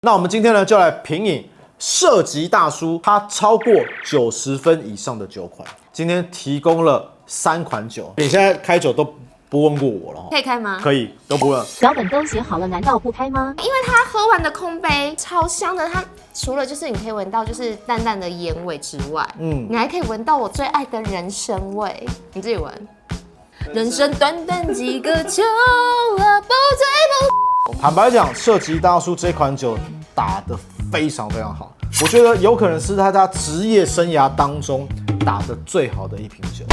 那我们今天呢，就来品饮射击大叔他超过90分以上的酒款。今天提供了3款酒，你现在开酒都不问过我了，可以开吗？可以，都不问。脚本都写好了，难道不开吗？因为它喝完的空杯超香的，它除了就是你可以闻到就是淡淡的烟味之外，你还可以闻到我最爱的人参味，你自己闻。人生短短几个秋啊，不醉不。坦白讲，射击大叔这款酒打得非常非常好，我觉得有可能是他职业生涯当中打得最好的一瓶酒。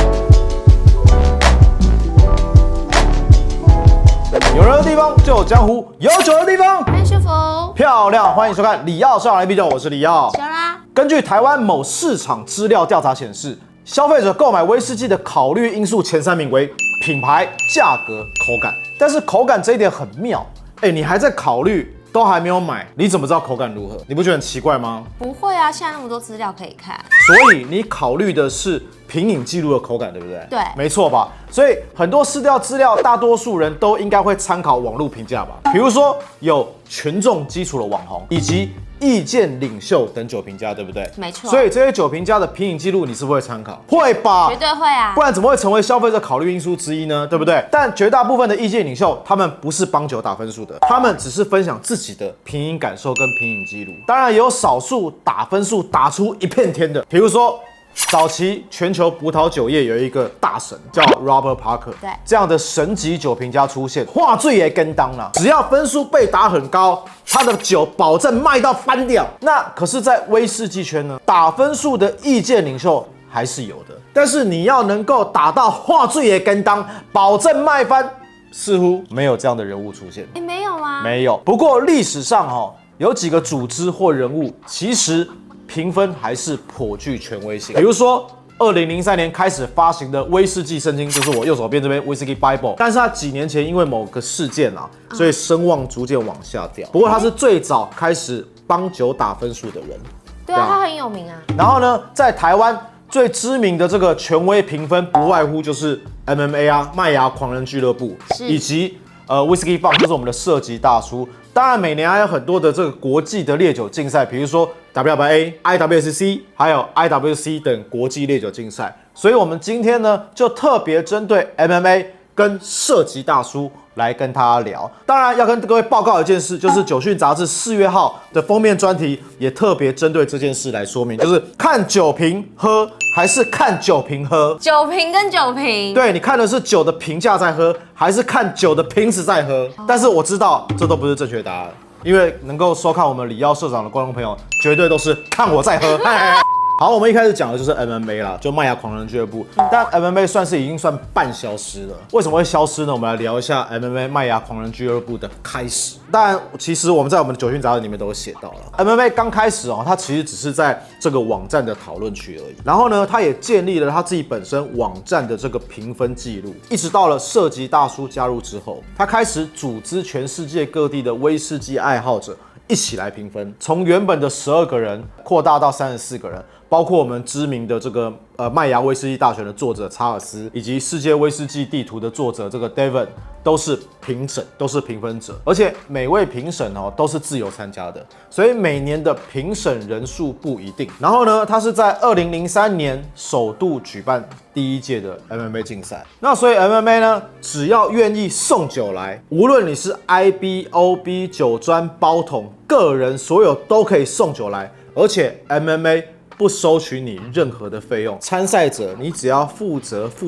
有人的地方就有江湖，有酒的地方很舒服。漂亮，欢迎收看李奥上来啤酒，我是李奥。行啦。根据台湾某市场资料调查显示，消费者购买威士忌的考虑因素前3名为品牌、价格、口感。但是口感这一点很妙，你还在考虑，都还没有买，你怎么知道口感如何？你不觉得很奇怪吗？不会啊，现在那么多资料可以看。所以你考虑的是品饮记录的口感，对不对？对，没错吧？所以很多市调资料，大多数人都应该会参考网络评价吧，比如说有群众基础的网红，以及意见领袖等酒评家，对不对？没错。所以这些酒评家的品饮记录，你是不是会参考？会吧？绝对会啊！不然怎么会成为消费者考虑因素之一呢？对不对？但绝大部分的意见领袖，他们不是帮酒打分数的，他们只是分享自己的品饮感受跟品饮记录。当然也有少数打分数打出一片天的，比如说早期全球葡萄酒业有一个大神叫 Robert Parker， 对，这样的神级酒评家出现，话最也跟当了。只要分数被打很高，他的酒保证卖到翻掉。那可是，在威士忌圈呢，打分数的意见领袖还是有的，但是你要能够打到话最也跟当，保证卖翻，似乎没有这样的人物出现。没有吗？没有。不过历史上有几个组织或人物，其实评分还是颇具权威性。比如说，2003年开始发行的威士忌圣经，就是我右手边这边 Whisky Bible， 但是他几年前因为某个事件所以声望逐渐往下掉。不过他是最早开始帮酒打分数的人。对啊，他很有名啊。然后呢，在台湾最知名的这个权威评分，不外乎就是 MMA 麦芽狂人俱乐部，以及Whisky Fund， 就是我们的射击大叔。当然，每年还有很多的这个国际的烈酒竞赛，比如说 WBA、IWSC， 还有 IWC 等国际烈酒竞赛。所以，我们今天呢，就特别针对 MMA 跟射击大叔来跟他聊。当然，要跟各位报告一件事，就是《酒讯》杂志4月号的封面专题也特别针对这件事来说明，就是看酒瓶喝还是看酒瓶喝？酒瓶跟酒瓶，对，你看的是酒的评价在喝，还是看酒的瓶子在喝？但是我知道这都不是正确答案，因为能够收看我们李耀社长的观众朋友，绝对都是看我在喝。好，我们一开始讲的就是 MMA 啦，就麦芽狂人俱乐部。但 MMA 已经算半消失了。为什么会消失呢？我们来聊一下 MMA 麦芽狂人俱乐部的开始。但其实我们在我们的酒讯杂志里面都有写到了 ，MMA 刚开始它其实只是在这个网站的讨论区而已。然后呢，它也建立了它自己本身网站的这个评分记录。一直到了射击大叔加入之后，他开始组织全世界各地的威士忌爱好者一起来评分，从原本的12个人扩大到34个人。包括我们知名的这个麦芽威士忌大全的作者查尔斯，以及世界威士忌地图的作者这个 David， 都是评审，都是评分者，而且每位评审都是自由参加的，所以每年的评审人数不一定。然后呢，他是在2003年首度举办第一届的 MMA 竞赛。那所以 MMA 呢，只要愿意送酒来，无论你是 IB、OB 酒专包桶、个人，所有都可以送酒来，而且 MMA不收取你任何的费用，参赛者你只要负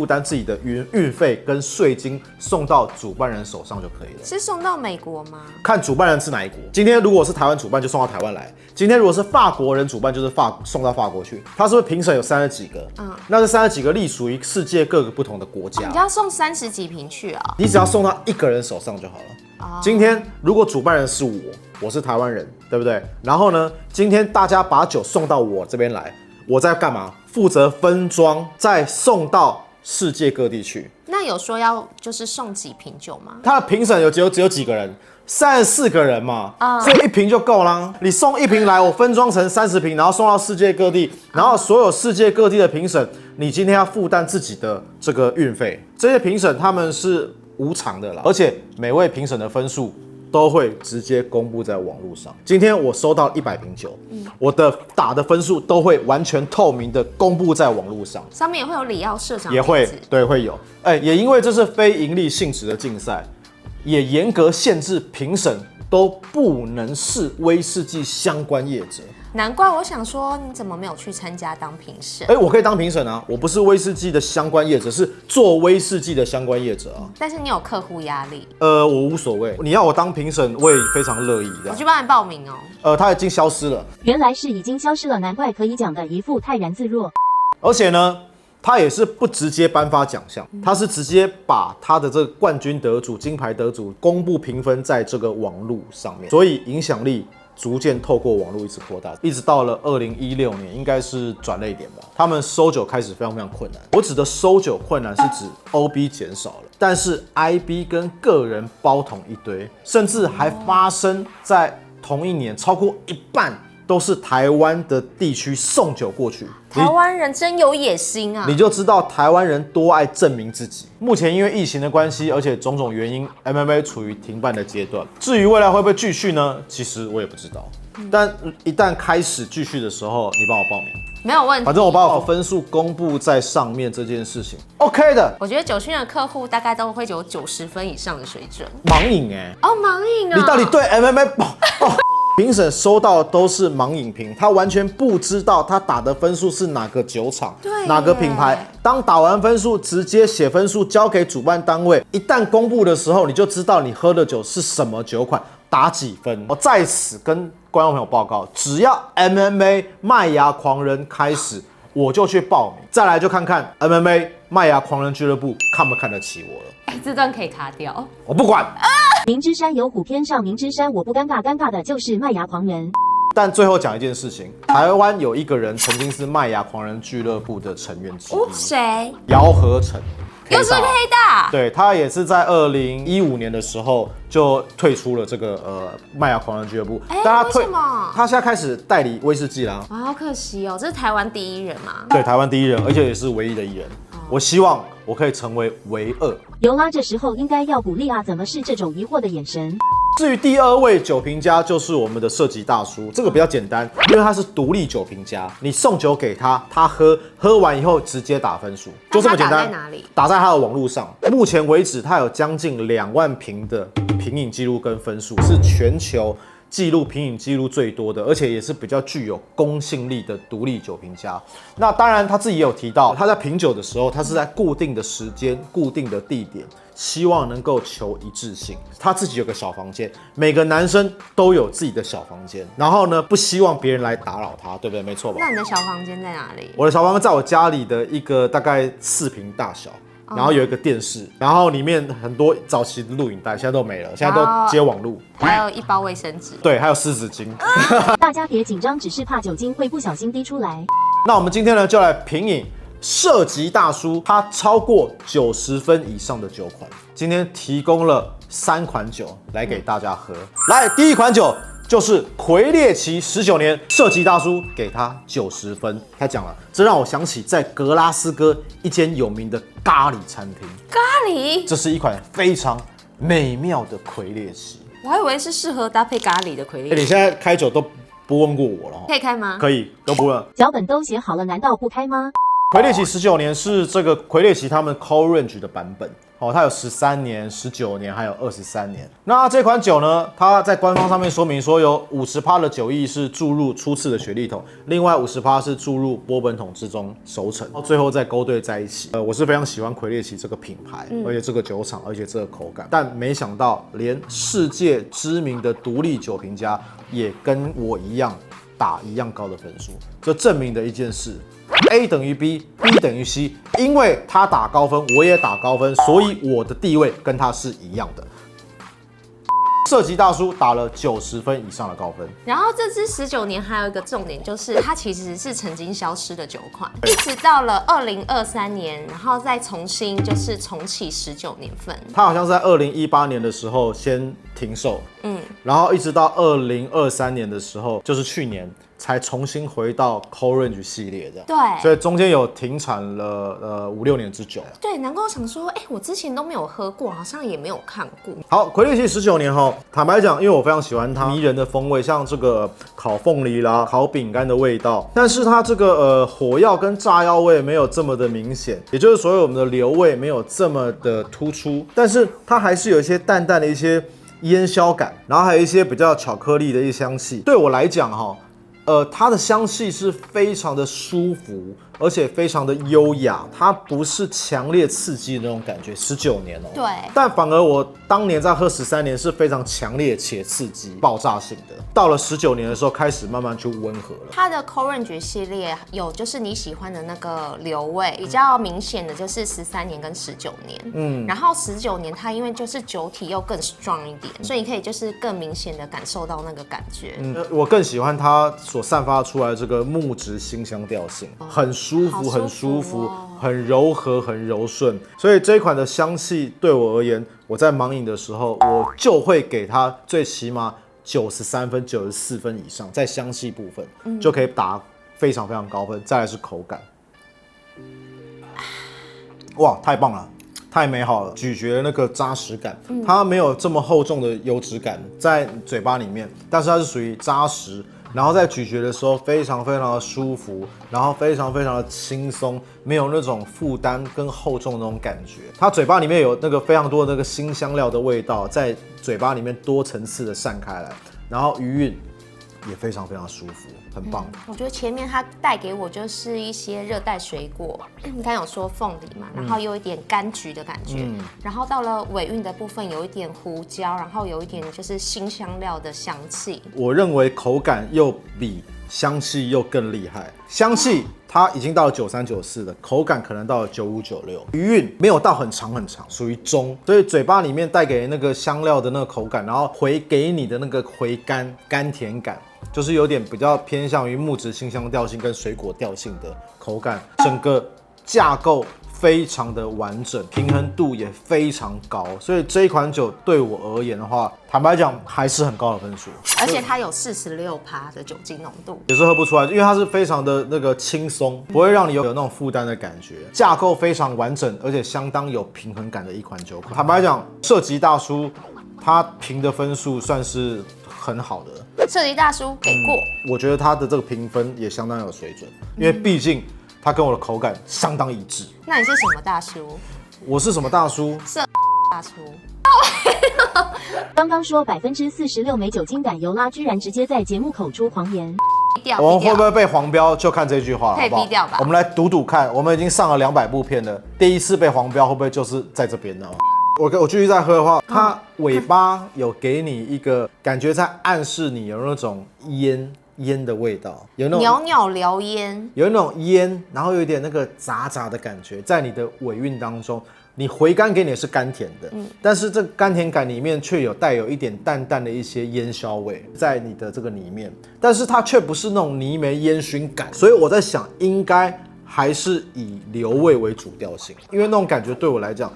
担自己的运费跟税金送到主办人手上就可以了。是送到美国吗？看主办人是哪一国。今天如果是台湾主办，就送到台湾来；今天如果是法国人主办，就是送到法国去。他是不是评审有30几个？那这30几个隶属于世界各个不同的国家。你要送30几瓶去啊？你只要送到一个人手上就好了。今天如果主办人是我是台湾人，对不对？然后呢，今天大家把酒送到我这边来，我在干嘛？负责分装，再送到世界各地去。那有说要就是送几瓶酒吗？他的评审只有几个人？34个人嘛，所以1瓶就够啦。你送1瓶来，我分装成30瓶，然后送到世界各地，然后所有世界各地的评审，你今天要负担自己的这个运费。这些评审他们是无偿的啦，而且每位评审的分数都会直接公布在网络上。今天我收到100瓶酒，我的打的分数都会完全透明的公布在网络上，上面也会有李耀社长的也会名字对会有。也因为这是非营利性质的竞赛，也严格限制评审都不能是威士忌相关业者。难怪我想说，你怎么没有去参加当评审？我可以当评审啊，我不是威士忌的相关业者，是做威士忌的相关业者啊。但是你有客户压力。我无所谓，你要我当评审，我也非常乐意这样。我去帮你报名哦。他已经消失了，原来是已经消失了，难怪可以讲的一副泰然自若。而且呢，他也是不直接颁发奖项，他是直接把他的这个冠军得主、金牌得主公布评分在这个网络上面，所以影响力逐渐透过网络一直扩大，一直到了2016年，应该是转捩点吧。他们收酒开始非常非常困难。我指的收酒困难是指 OB 减少了，但是 IB 跟个人包同一堆，甚至还发生在同一年超过一半都是台湾的地区送酒过去。台湾人真有野心啊！你就知道台湾人多爱证明自己。目前因为疫情的关系，而且种种原因 ，MMA 处于停办的阶段。至于未来会不会继续呢？其实我也不知道。但一旦开始继续的时候，你帮我报名，没有问题。反正我把我分数公布在上面这件事情 ，OK 的。我觉得酒讯的客户大概都会有90分以上的水准。盲饮哦，盲饮啊！你到底对 MMA 评审收到的都是盲饮评，他完全不知道他打的分数是哪个酒厂、哪个品牌。当打完分数，直接写分数交给主办单位，一旦公布的时候，你就知道你喝的酒是什么酒款，打几分。我在此跟观众朋友报告，只要 MMA 麦芽狂人开始，我就去报名。再来就看看 MMA 麦芽狂人俱乐部看不看得起我了。这段可以卡掉，我不管。明知山有虎，偏上明知山，我不尴尬，尴尬的就是麦芽狂人。但最后讲一件事情，台湾有一个人曾经是麦芽狂人俱乐部的成员之一，谁？姚和成，又是 K 大，对，他也是在2015年的时候就退出了这个麦芽狂人俱乐部，但他为什么？他现在开始代理威士忌啦。哇，好可惜哦，这是台湾第一人嘛？对，台湾第一人，而且也是唯一的一人。我希望我可以成为唯二。尤拉这时候应该要鼓励啊，怎么是这种疑惑的眼神？至于第二位酒评家，就是我们的设计大叔，这个比较简单，因为他是独立酒评家，你送酒给他，他喝完以后直接打分数，就这么简单。打在哪里？打在他的网络上。目前为止，他有将近2万瓶的品饮记录跟分数，是全球记录品饮记录最多的，而且也是比较具有公信力的独立酒评家。那当然他自己也有提到，他在品酒的时候，他是在固定的时间、固定的地点，希望能够求一致性。他自己有个小房间，每个男生都有自己的小房间，然后呢，不希望别人来打扰他，对不对？没错吧？那你的小房间在哪里？我的小房间在我家里的一个大概4坪大小。然后有一个电视，然后里面很多早期的录影带，现在都没了，现在都接网路。还有一包卫生纸，对，还有湿纸巾。大家别紧张，只是怕酒精会不小心滴出来。那我们今天呢，就来品饮涉及大叔他超过90分以上的酒款。今天提供了3款酒来给大家喝。来，第一款酒就是魁列奇19年，涉及大叔给他90分。他讲了，这让我想起在格拉斯哥一间有名的咖喱餐厅。咖喱，这是一款非常美妙的魁列奇。我还以为是适合搭配咖喱的魁列奇。你现在开酒都不问过我了哈？可以开吗？可以，都不问。脚本都写好了，难道不开吗？魁列奇19年是这个魁列奇他们 Core Range 的版本。哦，它有13年、19年，还有23年。那这款酒呢，它在官方上面说明说有50%的酒液是注入初次的雪莉桶，另外50%是注入波本桶之中熟成，最后再勾兑在一起。我是非常喜欢魁列奇这个品牌，而且这个酒厂，而且这个口感。但没想到，连世界知名的独立酒评家也跟我一样打一样高的分数，这证明的一件事。A 等于 B，B 等于 C， 因为他打高分，我也打高分，所以我的地位跟他是一样的。涉及大叔打了90分以上的高分，然后这支19年还有一个重点，就是它其实是曾经消失的酒款，一直到了2023年，然后再重新就是重启19年份。它好像是在2018年的时候先停售，然后一直到2023年的时候，就是去年才重新回到 Corange 系列这样。对，所以中间有停产了5、6年之久。对，难怪我想说，我之前都没有喝过，好像也没有看过。好，魁地奇19年哈，坦白讲，因为我非常喜欢它迷人的风味，像这个烤凤梨啦、烤饼干的味道，但是它这个火药跟炸药味没有这么的明显，也就是所有我们的硫味没有这么的突出，但是它还是有一些淡淡的一些烟硝感，然后还有一些比较巧克力的一些香气。对我来讲哈，它的香气是非常的舒服，而且非常的优雅，它不是强烈刺激的那种感觉。19年哦，对，但反而我当年在喝13年是非常强烈且刺激、爆炸性的。到了19年的时候，开始慢慢去温和了。它的 Corange 系列有就是你喜欢的那个硫味，比较明显的就是13年跟19年。然后19年它因为就是酒体又更 strong 一点，所以你可以就是更明显的感受到那个感觉。我更喜欢它所散发出来的这个木质辛香调性，很舒服，很舒服，很柔和，很柔顺。所以这一款的香气对我而言，我在盲饮的时候，我就会给它最起码93分、94分以上，在香气部分、就可以打非常非常高分。再来是口感，哇，太棒了！太美好了，咀嚼的那个扎实感，它没有这么厚重的油脂感在嘴巴里面，但是它是属于扎实，然后在咀嚼的时候非常非常的舒服，然后非常非常的轻松，没有那种负担跟厚重的那种感觉。它嘴巴里面有那个非常多的那个辛香料的味道，在嘴巴里面多层次的散开来，然后余韵也非常非常舒服，很棒。我觉得前面它带给我就是一些热带水果，你刚有说凤梨嘛，然后有一点柑橘的感觉，然后到了尾韵的部分有一点胡椒，然后有一点就是辛香料的香气。我认为口感又比香气又更厉害，香气它已经到了93、94了，口感可能到了95、96，余韵没有到很长很长，属于中，所以嘴巴里面带给那个香料的那个口感，然后回给你的那个回甘甜感，就是有点比较偏向于木质辛香调性跟水果调性的口感，整个架构非常的完整，平衡度也非常高，所以这一款酒对我而言的话，坦白讲还是很高的分数，而且它有46%的酒精浓度，也是喝不出来，因为它是非常的那个轻松，不会让你有那种负担的感觉，架构非常完整，而且相当有平衡感的一款酒款。坦白讲，射击大叔他评的分数算是很好的，射击大叔给过，我觉得他的这个评分也相当有水准，因为毕竟它跟我的口感相当一致。那你是什么大叔？我是什么大叔？射大叔。刚刚说46%没酒精感，尤拉居然直接在节目口出狂言。逼掉，我们会不会被黄标？就看这句话了，可以好不好？逼掉吧我们来赌赌看，我们已经上了200部片了，第一次被黄标会不会就是在这边呢？我继续再喝的话，它尾巴有给你一个感觉，在暗示你有那种烟的味道，有那种袅袅燎烟，有那种烟，然后有一点那个杂杂的感觉，在你的尾韵当中，你回甘给你的是甘甜的，但是这甘甜感里面却有带有一点淡淡的一些烟硝味在你的这个里面，但是它却不是那种泥煤烟熏感，所以我在想，应该还是以硫味为主调性，因为那种感觉对我来讲，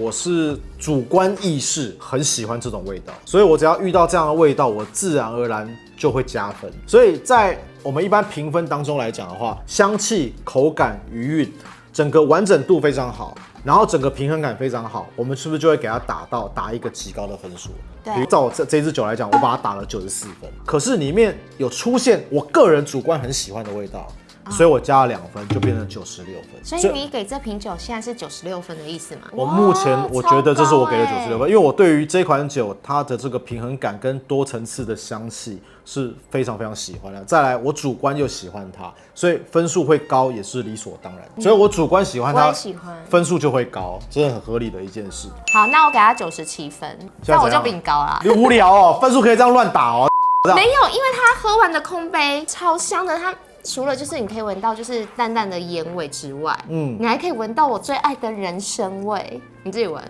我是主观意识很喜欢这种味道，所以我只要遇到这样的味道，我自然而然就会加分。所以在我们一般评分当中来讲的话，香气、口感、余韵，整个完整度非常好，然后整个平衡感非常好，我们是不是就会给它打一个极高的分数？对比如照我这支酒来讲，我把它打了94分，可是里面有出现我个人主观很喜欢的味道。所以我加了2分，就变成96分。所以你给这瓶酒现在是96分的意思吗？我目前我觉得这是我给的96分，因为我对于这款酒它的这个平衡感跟多层次的香气是非常非常喜欢的。再来，我主观又喜欢它，所以分数会高也是理所当然。所以我主观喜欢它，我也喜欢，分数就会高，这是很合理的一件事。好，那我给他97分，那我就比你高啦。你无聊哦，分数可以这样乱打哦。没有，因为他喝完的空杯超香的，它除了就是你可以闻到就是淡淡的烟味之外，你还可以闻到我最爱的人参味，你自己闻。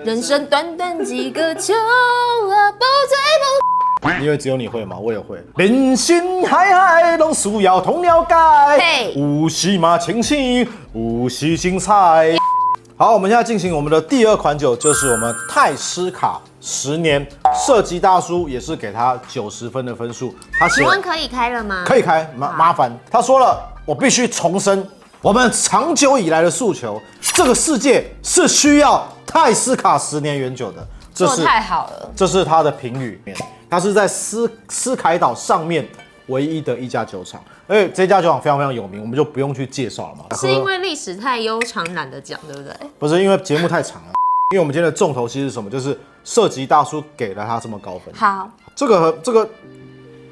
人生短短几个秋啊，不醉不。因为只有你会嘛，我也会。人生海海，拢需要通了解。有时嘛清醒，有时精彩。好，我们现在进行我们的第2款酒，就是我们泰斯卡10年，设计大叔也是给他90分的分数。他写请问可以开了吗？可以开，麻烦。他说了，我必须重申我们长久以来的诉求，这个世界是需要泰斯卡10年原酒的。做得太好了，这是他的评语。他是在斯凯岛上面唯一的一家酒厂，而且这家酒厂非常非常有名，我们就不用去介绍了嘛。是因为历史太悠长懒得讲，对不对？不是因为节目太长了，因为我们今天的重头戏是什么？就是设计大叔给了他这么高分。好，这个，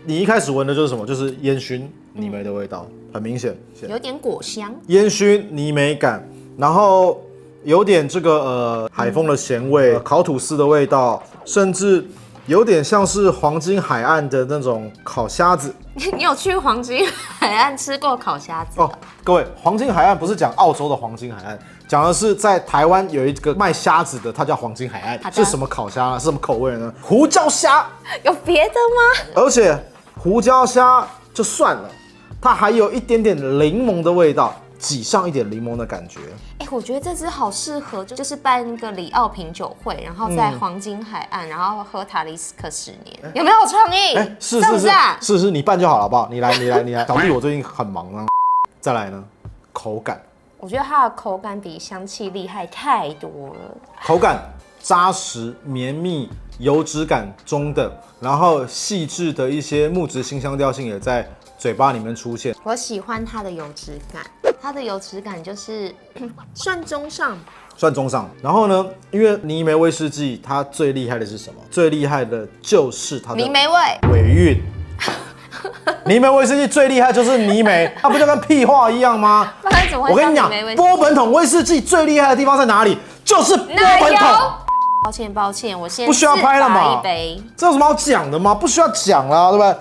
你一开始闻的就是什么？就是烟熏泥煤的味道，很明显，有点果香，烟熏泥煤感，然后有点这个海风的咸味，烤吐司的味道，甚至有点像是黄金海岸的那种烤虾子。你有去黄金海岸吃过烤虾子哦？各位，黄金海岸不是讲澳洲的黄金海岸，讲的是在台湾有一个卖虾子的，它叫黄金海岸。是什么烤虾呢？是什么口味呢？胡椒虾。有别的吗？而且胡椒虾就算了，它还有一点点柠檬的味道。挤上一点柠檬的感觉，我觉得这支好适合，就是办一个里奥品酒会，然后在黄金海岸，然后喝塔利斯克10年，有没有创意？是，你办就好了，好不好？你来，小弟我最近很忙啊。再来呢，口感，我觉得它的口感比香气厉害太多了。口感扎实绵密，油脂感中等，然后细致的一些木质辛香调性也在嘴巴里面出现。我喜欢它的油脂感，它的油脂感就是算中上。然后呢，因为泥煤威士忌它最厉害的是什么？最厉害的就是它的泥煤味尾韵。泥煤威士忌最厉害就是泥煤，它不就跟屁话一样吗？我跟你讲，波本桶威士忌最厉害的地方在哪里？就是波本桶。抱歉，我先不需要拍了嘛？一杯，这有什么好讲的吗？不需要讲啦，对不对？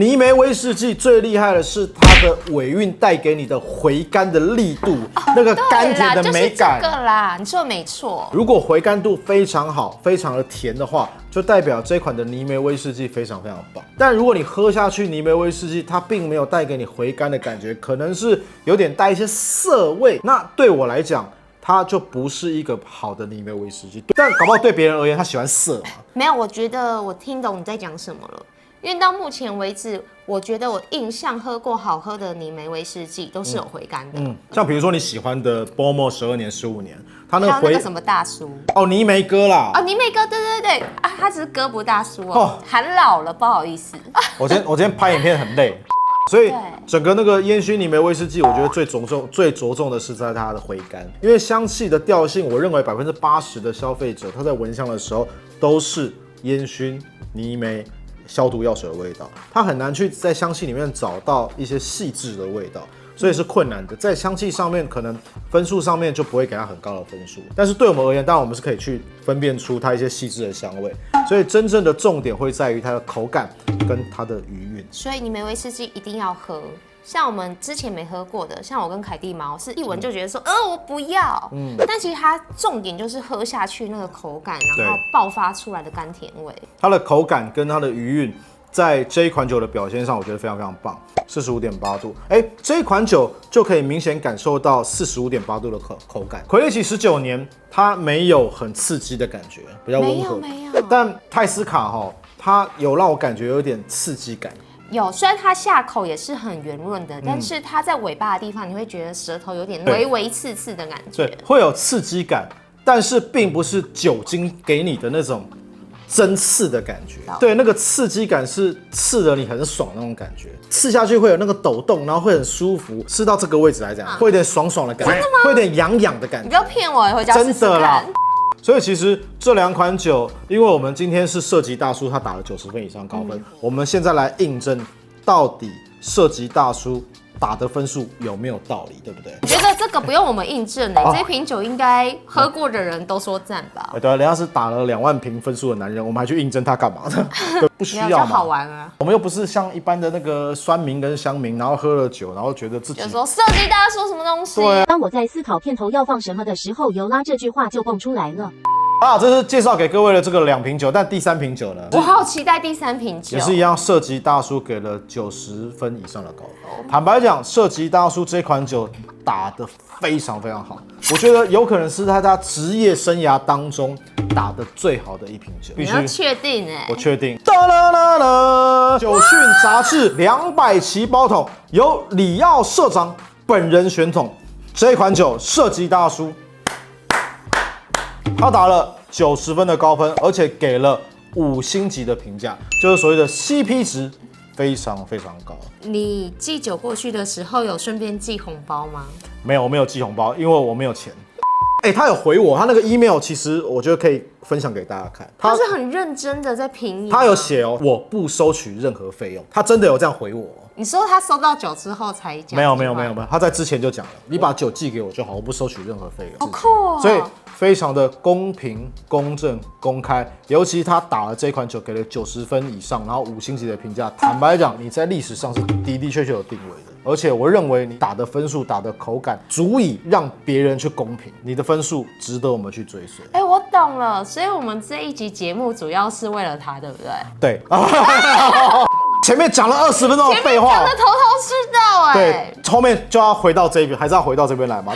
泥煤威士忌最厉害的是它的尾韵带给你的回甘的力度，那个甘甜的美感。就是这个啦，你说的没错。如果回甘度非常好，非常的甜的话，就代表这款的泥煤威士忌非常非常棒。但如果你喝下去泥煤威士忌，它并没有带给你回甘的感觉，可能是有点带一些涩味。那对我来讲，它就不是一个好的泥煤威士忌。但搞不好对别人而言，他喜欢涩嘛。没有，我觉得我听懂你在讲什么了。因为到目前为止，我觉得我印象喝过好喝的泥煤威士忌都是有回甘的。像比如说你喜欢的 Bowmore 12年、15年，它还有那个什么大叔泥煤哥啦。泥煤哥，对啊，他只是哥不大叔哦，喊老了，不好意思。我今天拍影片很累，所以整个那个烟熏泥煤威士忌，我觉得最着重的是在它的回甘，因为香气的调性，我认为80%的消费者他在闻香的时候都是烟熏泥煤。消毒药水的味道，它很难去在香气里面找到一些细致的味道，所以是困难的。在香气上面，可能分数上面就不会给它很高的分数。但是对我们而言，当然我们是可以去分辨出它一些细致的香味。所以真正的重点会在于它的口感跟它的余韵。所以泥煤威士忌一定要喝。像我们之前没喝过的，像我跟凯蒂猫是一闻就觉得说，我不要。但其实它重点就是喝下去那个口感，然后爆发出来的甘甜味。它的口感跟它的余韵，在这一款酒的表现上，我觉得非常非常棒。45.8度，这一款酒就可以明显感受到45.8度的口感。魁列奇19年，它没有很刺激的感觉，比较温和。没有。但泰斯卡它有让我感觉有点刺激感。有，虽然它下口也是很圆润的，但是它在尾巴的地方，你会觉得舌头有点微微刺刺的感觉。对，会有刺激感，但是并不是酒精给你的那种针刺的感觉。对，那个刺激感是刺得你很爽那种感觉，刺下去会有那个抖动，然后会很舒服。刺到这个位置来讲，会有点爽爽的感觉，会有点痒痒的感觉。你不要骗我，回家试试看。真的啦。所以其实这2款酒，因为我们今天是射击大叔，他打了90分以上高分，我们现在来印证到底射击大叔打的分数有没有道理，对不对？我觉得这个不用我们印证这瓶酒应该喝过的人都说赞吧。对啊，人家是打了2万瓶分数的男人，我们还去印证他干嘛呢？不需要嘛，好玩啊。我们又不是像一般的那个酸民跟乡民，然后喝了酒，然后觉得自己就说射击大叔什么东西。当我在思考片头要放什么的时候，尤拉这句话就蹦出来了。啊，这是介绍给各位的这个2瓶酒，但第3瓶酒呢？我好期待第3瓶酒，也是一样，射击大叔给了90分以上的高分。坦白讲，射击大叔这款酒打得非常非常好，我觉得有可能是他职业生涯当中打得最好的一瓶酒。你要确定哎？我确定。哒啦啦啦！酒讯杂志200期包桶，由李耀社长本人选桶。这款酒射击大叔，他打了90分的高分，而且给了5星级的评价，就是所谓的 CP 值非常非常高。你寄酒过去的时候有顺便寄红包吗？没有，我没有寄红包，因为我没有钱。他有回我，他那个 email 其实我觉得可以分享给大家看。他是很认真的在评你。他有写哦，我不收取任何费用。他真的有这样回我。你说他收到酒之后才讲？没有，他在之前就讲了，你把酒寄给我就好，我不收取任何费用。好酷哦！所以非常的公平、公正、公开。尤其他打了这款酒，给了90分以上，然后5星级的评价。坦白讲，你在历史上是的的确确有定位的。而且我认为你打的分数、打的口感，足以让别人去公平。你的分数值得我们去追随。我懂了，所以我们这一集节目主要是为了他，对不对？对。前面讲了20分钟的废话，讲的头头是道对，后面就要回到这边，还是要回到这边来嘛。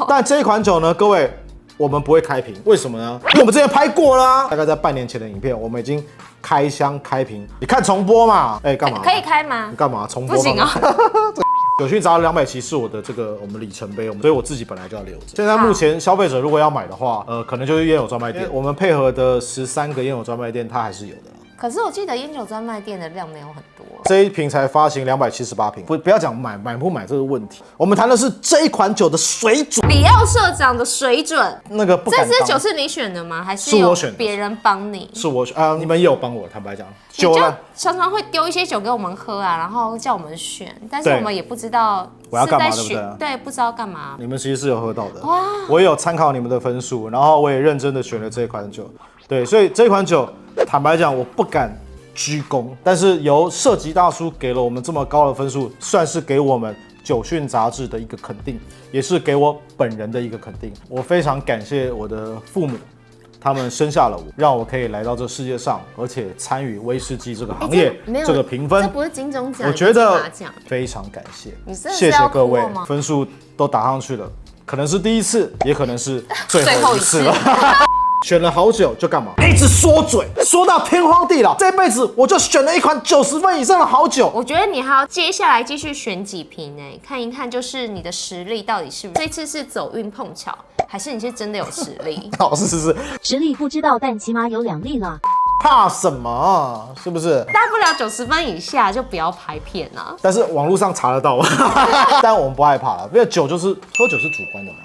但这一款酒呢，各位，我们不会开瓶，为什么呢？因为我们之前拍过啦，大概在半年前的影片，我们已经开箱开瓶。你看重播嘛？干嘛？可以开吗？你干嘛重播？不行啊。酒讯杂志200期是我的我们里程碑，所以我自己本来就要留着。现在目前消费者如果要买的话，可能就是烟友专卖店。我们配合的13个烟友专卖店，它还是有的。可是我记得烟酒专卖店的量没有很多，这一瓶才发行278瓶，不要讲买不买这个问题，我们谈的是这一款酒的水准。李耀社长的水准，那个不敢当。这支酒是你选的吗？还是有别人帮你？是我选啊，你们也有帮我。坦白讲，酒就常常会丢一些酒给我们喝啊，然后叫我们选，但是我们也不知道我要干嘛，对，不知道干嘛。你们其实是有喝到的，哇！我也有参考你们的分数，然后我也认真的选了这款酒。对，所以这款酒，坦白讲，我不敢鞠躬，但是由射击大叔给了我们这么高的分数，算是给我们酒讯杂志的一个肯定，也是给我本人的一个肯定。我非常感谢我的父母，他们生下了我，让我可以来到这世界上，而且参与威士忌这个行业，这个评分，这不是金钟奖，我觉得非常感谢，谢谢各位，分数都打上去了，可能是第一次，也可能是最后一次了。选了好久就干嘛？一直说嘴，说到天荒地老。这辈子我就选了一款90分以上的好酒。我觉得你还要接下来继续选几瓶看一看，就是你的实力到底是不是这次是走运碰巧，还是你是真的有实力？好，是。实力不知道，但起码有2粒啦。怕什么？是不是？大不了90分以下就不要拍片啊。但是网络上查得到，但我们不害怕了，因为酒就是喝酒是主观的嘛。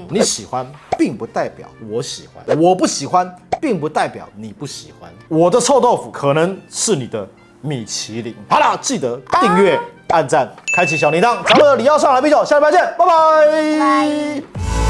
你喜欢并不代表我喜欢，我不喜欢并不代表你不喜欢。我的臭豆腐可能是你的米其林。好了，记得订阅、按赞、开启小铃铛。咱们的李耀上来啤酒，下礼拜见，拜拜。